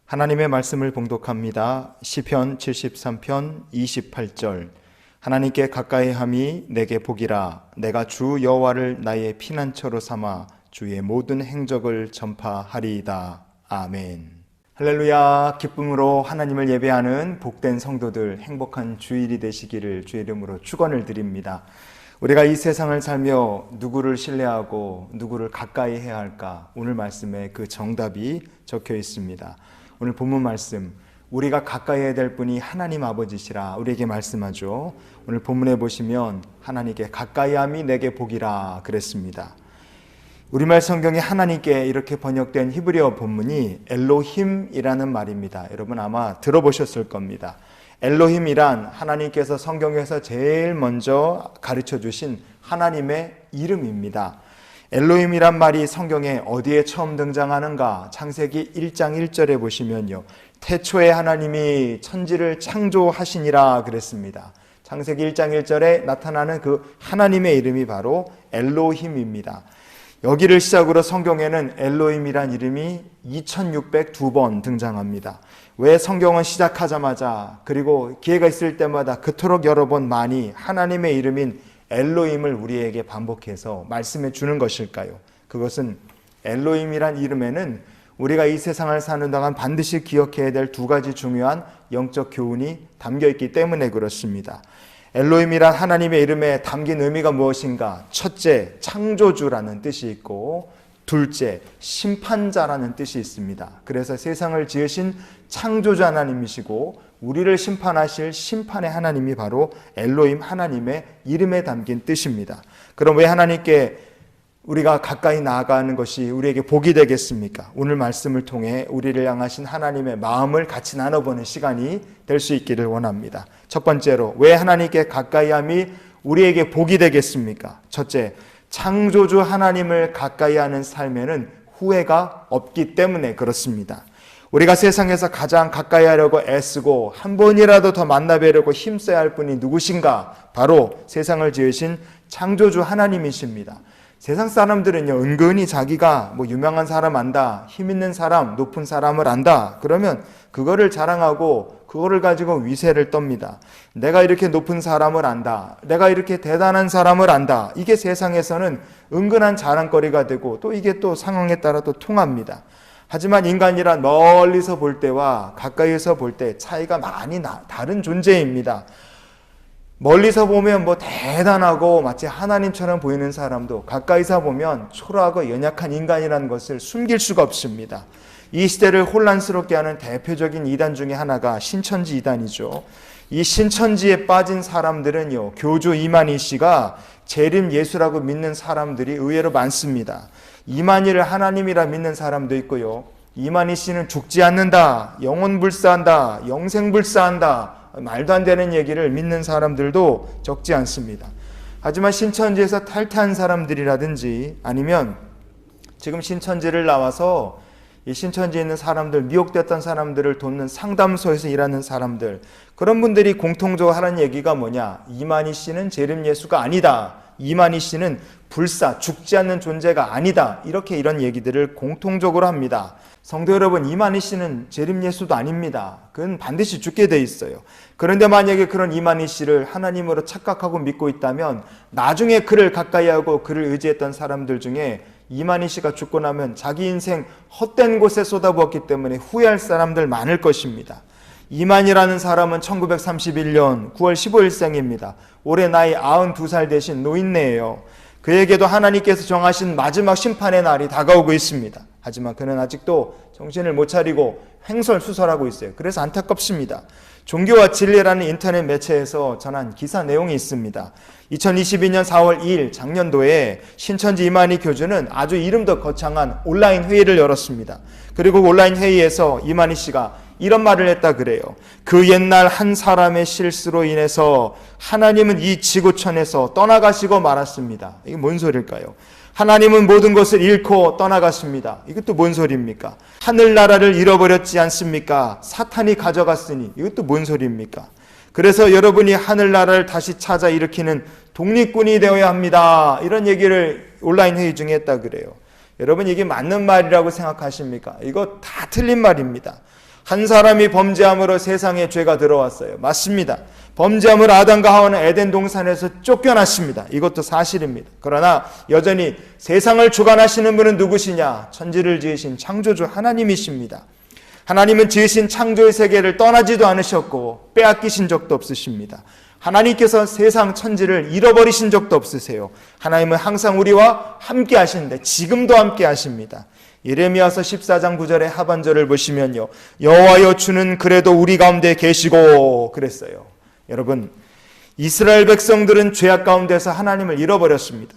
하나님의 말씀을 봉독합니다. 시편 73편 28절. 하나님께 가까이 함이 내게 복이라. 내가 주 여호와를 나의 피난처로 삼아 주의 모든 행적을 전파하리이다. 아멘. 할렐루야. 기쁨으로 하나님을 예배하는 복된 성도들, 행복한 주일이 되시기를 주의 이름으로 축원을 드립니다. 우리가 이 세상을 살며 누구를 신뢰하고 누구를 가까이 해야 할까? 오늘 말씀에 그 정답이 적혀 있습니다. 오늘 본문 말씀, 우리가 가까이 해야 될 분이 하나님 아버지시라 우리에게 말씀하죠. 오늘 본문에 보시면 하나님께 가까이 함이 내게 복이라 그랬습니다. 우리말 성경에 하나님께 이렇게 번역된 히브리어 본문이 엘로힘이라는 말입니다. 여러분 아마 들어보셨을 겁니다. 엘로힘이란 하나님께서 성경에서 제일 먼저 가르쳐 주신 하나님의 이름입니다. 엘로힘이란 말이 성경에 어디에 처음 등장하는가? 창세기 1장 1절에 보시면요, 태초에 하나님이 천지를 창조하시니라 그랬습니다. 창세기 1장 1절에 나타나는 그 하나님의 이름이 바로 엘로힘입니다. 여기를 시작으로 성경에는 엘로힘이란 이름이 2602번 등장합니다. 왜 성경은 시작하자마자 그리고 기회가 있을 때마다 그토록 여러 번 많이 하나님의 이름인 엘로힘을 우리에게 반복해서 말씀해 주는 것일까요? 그것은 엘로힘이란 이름에는 우리가 이 세상을 사는 동안 반드시 기억해야 될 두 가지 중요한 영적 교훈이 담겨 있기 때문에 그렇습니다. 엘로힘이란 하나님의 이름에 담긴 의미가 무엇인가? 첫째, 창조주라는 뜻이 있고, 둘째, 심판자라는 뜻이 있습니다. 그래서 세상을 지으신 창조주 하나님이시고 우리를 심판하실 심판의 하나님이 바로 엘로힘 하나님의 이름에 담긴 뜻입니다. 그럼 왜 하나님께 우리가 가까이 나아가는 것이 우리에게 복이 되겠습니까? 오늘 말씀을 통해 우리를 향하신 하나님의 마음을 같이 나눠보는 시간이 될 수 있기를 원합니다. 첫 번째로, 왜 하나님께 가까이 함이 우리에게 복이 되겠습니까? 첫째, 창조주 하나님을 가까이 하는 삶에는 후회가 없기 때문에 그렇습니다. 우리가 세상에서 가장 가까이 하려고 애쓰고 한 번이라도 더 만나뵈려고 힘써야 할 분이 누구신가? 바로 세상을 지으신 창조주 하나님이십니다. 세상 사람들은요, 은근히 자기가 유명한 사람 안다, 힘 있는 사람, 높은 사람을 안다, 그러면 그거를 자랑하고 그거를 가지고 위세를 떱니다. 내가 이렇게 높은 사람을 안다, 내가 이렇게 대단한 사람을 안다, 이게 세상에서는 은근한 자랑거리가 되고 또 이게 또 상황에 따라 또 통합니다. 하지만 인간이란 멀리서 볼 때와 가까이서 볼 때 차이가 많이 다른 존재입니다. 멀리서 보면 대단하고 마치 하나님처럼 보이는 사람도 가까이서 보면 초라하고 연약한 인간이라는 것을 숨길 수가 없습니다. 이 시대를 혼란스럽게 하는 대표적인 이단 중에 하나가 신천지 이단이죠. 이 신천지에 빠진 사람들은요, 교주 이만희 씨가 재림 예수라고 믿는 사람들이 의외로 많습니다. 이만희를 하나님이라 믿는 사람도 있고요, 이만희 씨는 죽지 않는다, 영원불사한다, 영생불사한다, 말도 안 되는 얘기를 믿는 사람들도 적지 않습니다. 하지만 신천지에서 탈퇴한 사람들이라든지 아니면 지금 신천지를 나와서 이 신천지에 있는 사람들, 미혹됐던 사람들을 돕는 상담소에서 일하는 사람들, 그런 분들이 공통적으로 하는 얘기가 뭐냐? 이만희 씨는 재림 예수가 아니다, 이만희 씨는 불사, 죽지 않는 존재가 아니다, 이런 얘기들을 공통적으로 합니다. 성도 여러분, 이만희 씨는 재림 예수도 아닙니다. 그건 반드시 죽게 돼 있어요. 그런데 만약에 그런 이만희 씨를 하나님으로 착각하고 믿고 있다면 나중에 그를 가까이 하고 그를 의지했던 사람들 중에 이만희 씨가 죽고 나면 자기 인생 헛된 곳에 쏟아부었기 때문에 후회할 사람들 많을 것입니다. 이만희라는 사람은 1931년 9월 15일생입니다. 올해 나이 92살 되신 노인네예요. 그에게도 하나님께서 정하신 마지막 심판의 날이 다가오고 있습니다. 하지만 그는 아직도 정신을 못 차리고 횡설수설하고 있어요. 그래서 안타깝습니다. 종교와 진리라는 인터넷 매체에서 전한 기사 내용이 있습니다. 2022년 4월 2일 작년도에 신천지 이만희 교주는 아주 이름도 거창한 온라인 회의를 열었습니다. 그리고 온라인 회의에서 이만희 씨가 이런 말을 했다 그래요. 그 옛날 한 사람의 실수로 인해서 하나님은 이 지구촌에서 떠나가시고 말았습니다. 이게 뭔 소리일까요? 하나님은 모든 것을 잃고 떠나갔습니다. 이것도 뭔 소리입니까? 하늘나라를 잃어버렸지 않습니까? 사탄이 가져갔으니 이것도 뭔 소리입니까? 그래서 여러분이 하늘나라를 다시 찾아 일으키는 독립군이 되어야 합니다. 이런 얘기를 온라인 회의 중에 했다 그래요. 여러분, 이게 맞는 말이라고 생각하십니까? 이거 다 틀린 말입니다. 한 사람이 범죄함으로 세상에 죄가 들어왔어요. 맞습니다. 범죄함으로 아담과 하와는 에덴 동산에서 쫓겨났습니다. 이것도 사실입니다. 그러나 여전히 세상을 주관하시는 분은 누구시냐? 천지를 지으신 창조주 하나님이십니다. 하나님은 지으신 창조의 세계를 떠나지도 않으셨고 빼앗기신 적도 없으십니다. 하나님께서 세상 천지를 잃어버리신 적도 없으세요. 하나님은 항상 우리와 함께 하시는데 지금도 함께 하십니다. 예레미야서 14장 9절의 하반절을 보시면요, 여호와여 주는 그래도 우리 가운데 계시고 그랬어요. 여러분, 이스라엘 백성들은 죄악 가운데서 하나님을 잃어버렸습니다.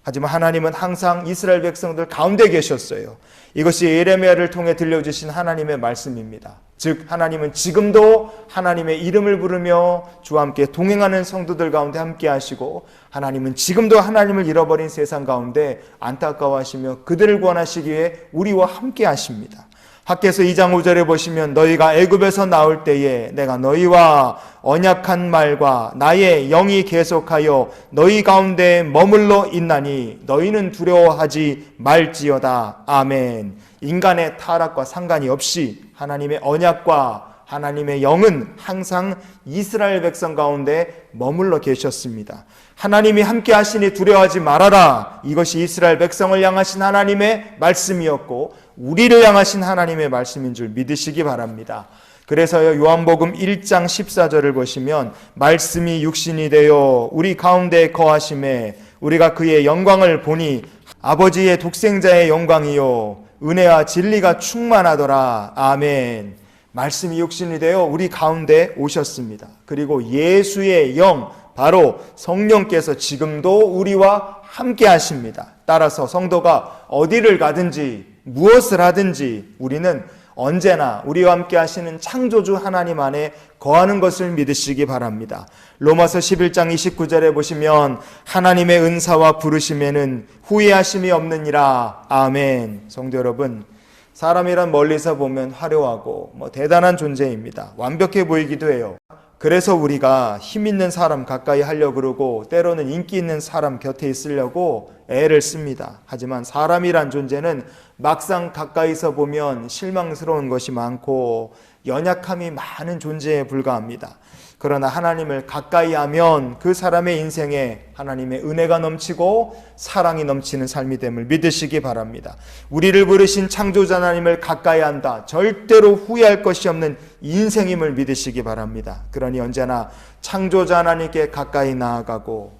하지만 하나님은 항상 이스라엘 백성들 가운데 계셨어요. 이것이 예레미야를 통해 들려주신 하나님의 말씀입니다. 즉 하나님은 지금도 하나님의 이름을 부르며 주와 함께 동행하는 성도들 가운데 함께 하시고, 하나님은 지금도 하나님을 잃어버린 세상 가운데 안타까워하시며 그들을 구원하시기 위해 우리와 함께 하십니다. 학개서 2장 5절에 보시면 너희가 애굽에서 나올 때에 내가 너희와 언약한 말과 나의 영이 계속하여 너희 가운데 머물러 있나니 너희는 두려워하지 말지어다. 아멘. 인간의 타락과 상관이 없이 하나님의 언약과 하나님의 영은 항상 이스라엘 백성 가운데 머물러 계셨습니다. 하나님이 함께 하시니 두려워하지 말아라. 이것이 이스라엘 백성을 향하신 하나님의 말씀이었고 우리를 향하신 하나님의 말씀인 줄 믿으시기 바랍니다. 그래서요, 요한복음 1장 14절을 보시면 말씀이 육신이 되어 우리 가운데 거하심에 우리가 그의 영광을 보니 아버지의 독생자의 영광이요 은혜와 진리가 충만하더라. 아멘. 말씀이 육신이 되어 우리 가운데 오셨습니다. 그리고 예수의 영, 바로 성령께서 지금도 우리와 함께 하십니다. 따라서 성도가 어디를 가든지 무엇을 하든지 우리는 언제나 우리와 함께 하시는 창조주 하나님 안에 거하는 것을 믿으시기 바랍니다. 로마서 11장 29절에 보시면 하나님의 은사와 부르심에는 후회하심이 없느니라. 아멘. 성도 여러분, 사람이란 멀리서 보면 화려하고 대단한 존재입니다. 완벽해 보이기도 해요. 그래서 우리가 힘 있는 사람 가까이 하려고 그러고 때로는 인기 있는 사람 곁에 있으려고 애를 씁니다. 하지만 사람이란 존재는 막상 가까이서 보면 실망스러운 것이 많고 연약함이 많은 존재에 불과합니다. 그러나 하나님을 가까이 하면 그 사람의 인생에 하나님의 은혜가 넘치고 사랑이 넘치는 삶이 됨을 믿으시기 바랍니다. 우리를 부르신 창조자 하나님을 가까이 한다. 절대로 후회할 것이 없는 인생임을 믿으시기 바랍니다. 그러니 언제나 창조자 하나님께 가까이 나아가고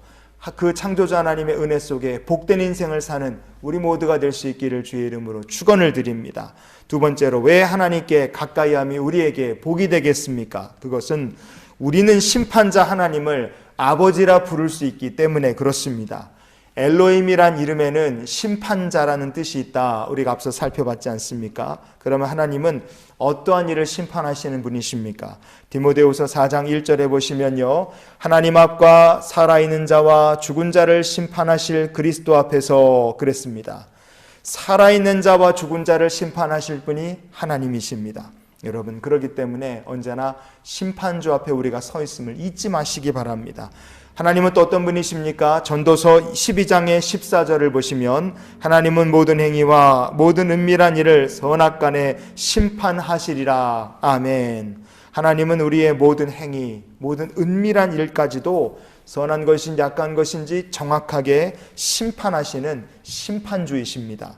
그 창조자 하나님의 은혜 속에 복된 인생을 사는 우리 모두가 될 수 있기를 주의 이름으로 축원을 드립니다. 두 번째로, 왜 하나님께 가까이 함이 우리에게 복이 되겠습니까? 그것은 우리는 심판자 하나님을 아버지라 부를 수 있기 때문에 그렇습니다. 엘로힘이란 이름에는 심판자라는 뜻이 있다. 우리가 앞서 살펴봤지 않습니까? 그러면 하나님은 어떠한 일을 심판하시는 분이십니까? 디모데후서 4장 1절에 보시면요, 하나님 앞과 살아있는 자와 죽은 자를 심판하실 그리스도 앞에서 그랬습니다. 살아있는 자와 죽은 자를 심판하실 분이 하나님이십니다. 여러분, 그렇기 때문에 언제나 심판주 앞에 우리가 서 있음을 잊지 마시기 바랍니다. 하나님은 또 어떤 분이십니까? 전도서 12장의 14절을 보시면 하나님은 모든 행위와 모든 은밀한 일을 선악간에 심판하시리라. 아멘. 하나님은 우리의 모든 행위, 모든 은밀한 일까지도 선한 것인지 악한 것인지 정확하게 심판하시는 심판주이십니다.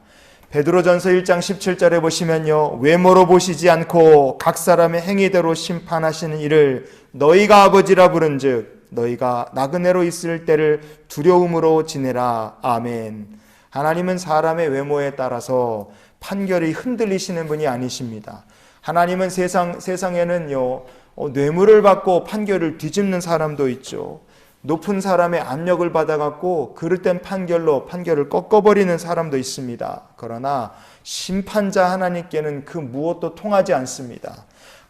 베드로전서 1장 17절에 보시면요, 외모로 보시지 않고 각 사람의 행위대로 심판하시는 이를 너희가 아버지라 부른즉 너희가 나그네로 있을 때를 두려움으로 지내라. 아멘. 하나님은 사람의 외모에 따라서 판결이 흔들리시는 분이 아니십니다. 하나님은 세상에는요, 뇌물을 받고 판결을 뒤집는 사람도 있죠. 높은 사람의 압력을 받아갖고 그릇된 판결로 판결을 꺾어버리는 사람도 있습니다. 그러나 심판자 하나님께는 그 무엇도 통하지 않습니다.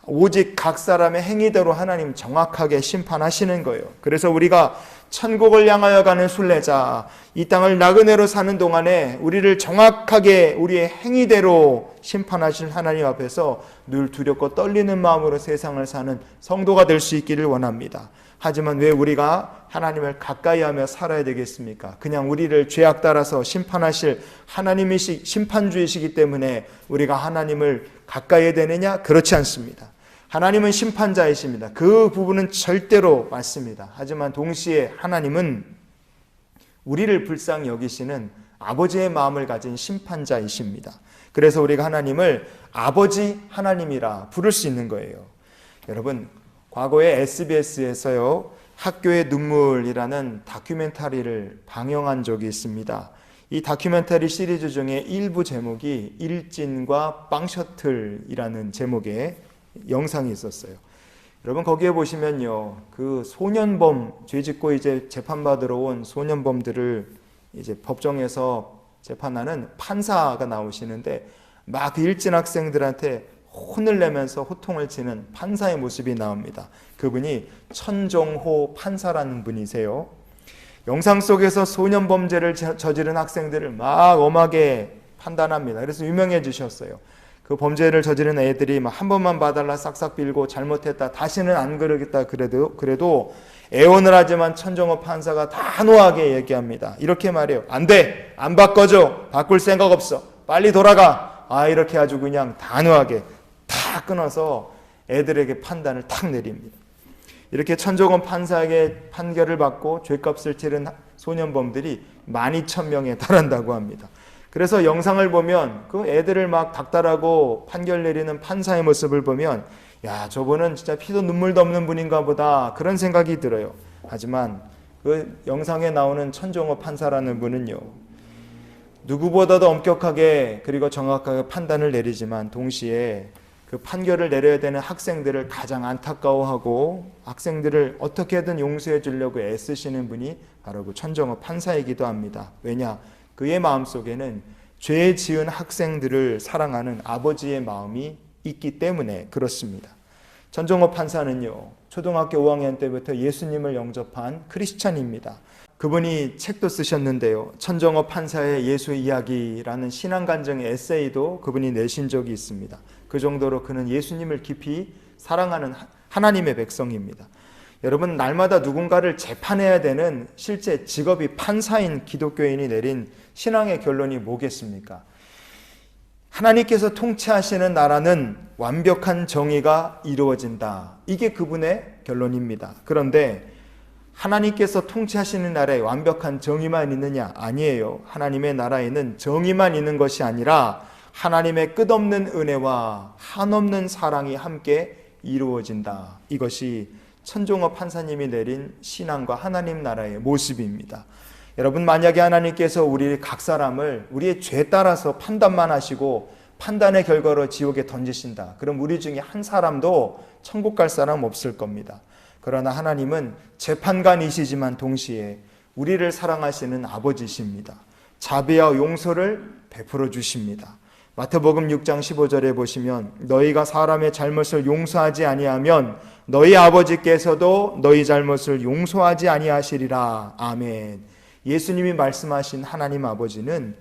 오직 각 사람의 행위대로 하나님 정확하게 심판하시는 거예요. 그래서 우리가 천국을 향하여 가는 순례자, 이 땅을 나그네로 사는 동안에 우리를 정확하게 우리의 행위대로 심판하실 하나님 앞에서 늘 두렵고 떨리는 마음으로 세상을 사는 성도가 될 수 있기를 원합니다. 하지만 왜 우리가 하나님을 가까이 하며 살아야 되겠습니까? 그냥 우리를 죄악 따라서 심판하실 심판주이시기 때문에 우리가 하나님을 가까이 해야 되느냐? 그렇지 않습니다. 하나님은 심판자이십니다. 그 부분은 절대로 맞습니다. 하지만 동시에 하나님은 우리를 불쌍히 여기시는 아버지의 마음을 가진 심판자이십니다. 그래서 우리가 하나님을 아버지 하나님이라 부를 수 있는 거예요. 여러분, 과거에 SBS에서요, 학교의 눈물이라는 다큐멘터리를 방영한 적이 있습니다. 이 다큐멘터리 시리즈 중에 일부 제목이 일진과 빵셔틀이라는 제목의 영상이 있었어요. 여러분, 거기에 보시면요, 그 소년범, 죄짓고 이제 재판받으러 온 소년범들을 이제 법정에서 재판하는 판사가 나오시는데 막 일진 학생들한테 혼을 내면서 호통을 치는 판사의 모습이 나옵니다. 그분이 천정호 판사라는 분이세요. 영상 속에서 소년범죄를 저지른 학생들을 막 엄하게 판단합니다. 그래서 유명해지셨어요. 그 범죄를 저지른 애들이 막 한 번만 봐달라 싹싹 빌고 잘못했다 다시는 안 그러겠다 그래도 애원을 하지만 천정호 판사가 단호하게 얘기합니다. 이렇게 말해요. 안 돼! 안 바꿔줘! 바꿀 생각 없어! 빨리 돌아가! 이렇게 아주 그냥 단호하게 다 끊어서 애들에게 판단을 탁 내립니다. 이렇게 천정호 판사에게 판결을 받고 죄값을 치른 소년범들이 12,000명에 달한다고 합니다. 그래서 영상을 보면 그 애들을 막 닥달하고 판결 내리는 판사의 모습을 보면 야, 저분은 진짜 피도 눈물도 없는 분인가 보다 그런 생각이 들어요. 하지만 그 영상에 나오는 천정호 판사라는 분은요, 누구보다도 엄격하게 그리고 정확하게 판단을 내리지만 동시에 그 판결을 내려야 되는 학생들을 가장 안타까워하고 학생들을 어떻게든 용서해 주려고 애쓰시는 분이 바로 그 천정호 판사이기도 합니다. 왜냐? 그의 마음속에는 죄 지은 학생들을 사랑하는 아버지의 마음이 있기 때문에 그렇습니다. 천정호 판사는요, 초등학교 5학년 때부터 예수님을 영접한 크리스찬입니다. 그분이 책도 쓰셨는데요, 천정호 판사의 예수 이야기라는 신앙간증의 에세이도 그분이 내신 적이 있습니다. 그 정도로 그는 예수님을 깊이 사랑하는 하나님의 백성입니다. 여러분, 날마다 누군가를 재판해야 되는 실제 직업이 판사인 기독교인이 내린 신앙의 결론이 뭐겠습니까? 하나님께서 통치하시는 나라는 완벽한 정의가 이루어진다. 이게 그분의 결론입니다. 그런데 하나님께서 통치하시는 나라에 완벽한 정의만 있느냐? 아니에요. 하나님의 나라에는 정의만 있는 것이 아니라 하나님의 끝없는 은혜와 한없는 사랑이 함께 이루어진다. 이것이 천정호 판사님이 내린 신앙과 하나님 나라의 모습입니다. 여러분, 만약에 하나님께서 우리 각 사람을 우리의 죄 따라서 판단만 하시고 판단의 결과로 지옥에 던지신다. 그럼 우리 중에 한 사람도 천국 갈 사람 없을 겁니다. 그러나 하나님은 재판관이시지만 동시에 우리를 사랑하시는 아버지십니다. 자비와 용서를 베풀어 주십니다. 마태복음 6장 15절에 보시면 너희가 사람의 잘못을 용서하지 아니하면 너희 아버지께서도 너희 잘못을 용서하지 아니하시리라. 아멘. 예수님이 말씀하신 하나님 아버지는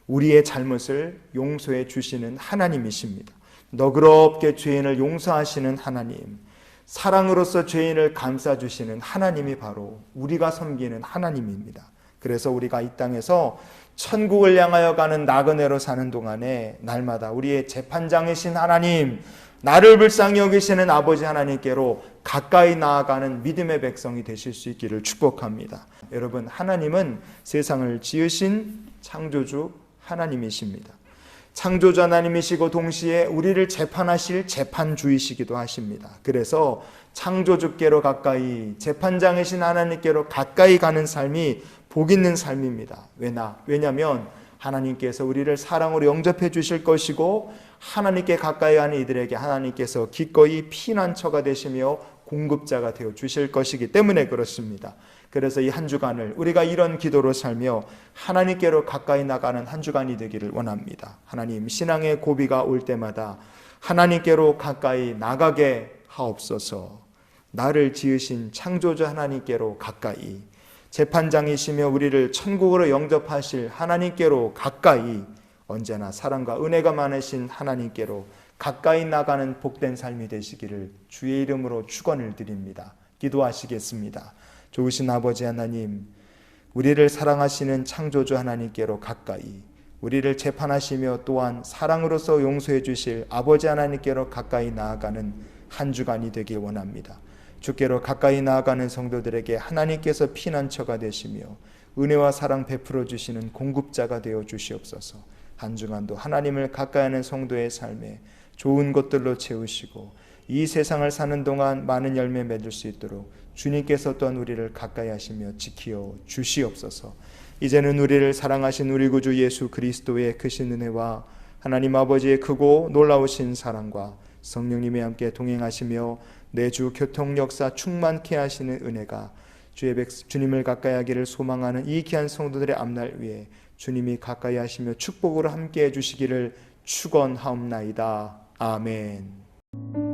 우리의 잘못을 용서해 주시는 하나님이십니다. 너그럽게 죄인을 용서하시는 하나님, 사랑으로서 죄인을 감싸주시는 하나님이 바로 우리가 섬기는 하나님입니다. 그래서 우리가 이 땅에서 천국을 향하여 가는 나그네로 사는 동안에 날마다 우리의 재판장이신 하나님, 나를 불쌍히 여기시는 아버지 하나님께로 가까이 나아가는 믿음의 백성이 되실 수 있기를 축복합니다. 여러분, 하나님은 세상을 지으신 창조주 하나님이십니다. 창조주 하나님이시고 동시에 우리를 재판하실 재판주이시기도 하십니다. 그래서 창조주께로 가까이, 재판장이신 하나님께로 가까이 가는 삶이 복 있는 삶입니다. 왜냐하면 하나님께서 우리를 사랑으로 영접해 주실 것이고 하나님께 가까이 하는 이들에게 하나님께서 기꺼이 피난처가 되시며 공급자가 되어 주실 것이기 때문에 그렇습니다. 그래서 이 한 주간을 우리가 이런 기도로 살며 하나님께로 가까이 나가는 한 주간이 되기를 원합니다. 하나님, 신앙의 고비가 올 때마다 하나님께로 가까이 나가게 하옵소서. 나를 지으신 창조주 하나님께로 가까이, 재판장이시며 우리를 천국으로 영접하실 하나님께로 가까이, 언제나 사랑과 은혜가 많으신 하나님께로 가까이 나가는 복된 삶이 되시기를 주의 이름으로 축원을 드립니다. 기도하시겠습니다. 좋으신 아버지 하나님, 우리를 사랑하시는 창조주 하나님께로 가까이, 우리를 재판하시며 또한 사랑으로서 용서해 주실 아버지 하나님께로 가까이 나아가는 한 주간이 되길 원합니다. 주께로 가까이 나아가는 성도들에게 하나님께서 피난처가 되시며 은혜와 사랑 베풀어 주시는 공급자가 되어 주시옵소서. 한 주간도 하나님을 가까이 하는 성도의 삶에 좋은 것들로 채우시고 이 세상을 사는 동안 많은 열매 맺을 수 있도록 주님께서 또한 우리를 가까이 하시며 지키어 주시옵소서. 이제는 우리를 사랑하신 우리 구주 예수 그리스도의 크신 은혜와 하나님 아버지의 크고 놀라우신 사랑과 성령님이 함께 동행하시며 내주 교통 역사 충만케 하시는 은혜가 주님을 가까이 하기를 소망하는 이 귀한 성도들의 앞날 위에 주님이 가까이 하시며 축복으로 함께 해주시기를 축원하옵나이다. 아멘.